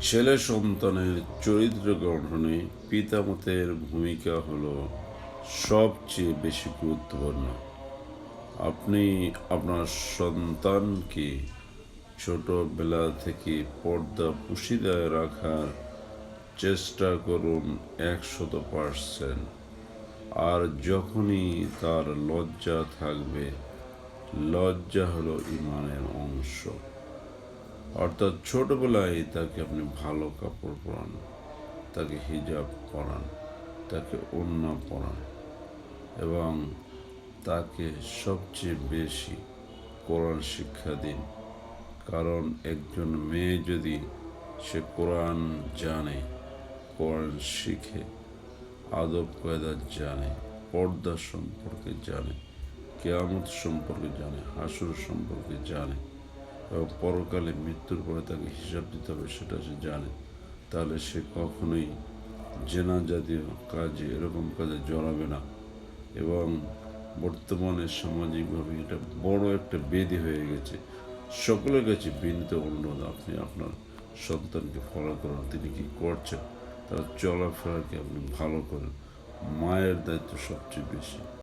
ছেলে সন্তানের চরিত্র গঠনে পিতামাতার ভূমিকা হলো সবচেয়ে বেশি গুরুত্বপূর্ণ। আপনি আপনার সন্তানকে ছোটবেলা থেকে পর্দা পুশিদায় রাখার চেষ্টা করুন 100%। আর যখনই তার লজ্জা থাকবে, লজ্জা হলো ঈমানের অংশ। অর্থাৎ ছোটবেলায় তাকে আপনি ভালো কাপড় পরান, তাকে হিজাব পরান, তাকে ওড়না পরান এবং তাকে সবচেয়ে বেশি কোরআন শিক্ষা দিন। কারণ একজন মেয়ে যদি সে কোরআন জানে, কোরআন শিখে, আদব কায়দা জানে, পর্দা সম্পর্কে জানে, কিয়ামত সম্পর্কে জানে, হাসর সম্পর্কে জানে এবং পরকালে মৃত্যুর পরে তাকে হিসাব দিতে হবে সেটা সে জানে, তাহলে সে কখনোই জেনা জাতীয় কাজে এরকম কাজে জড়াবে না। এবং বর্তমানে সামাজিকভাবে এটা বড় একটা বেদি হয়ে গেছে। সকলের কাছে বিনীত অনুরোধ, আপনি আপনার সন্তানকে ফলো করুন, তিনি কি করছেন, তার চলাফেরাকে আপনি ভালো করেন। মায়ের দায়িত্ব সবচেয়ে বেশি।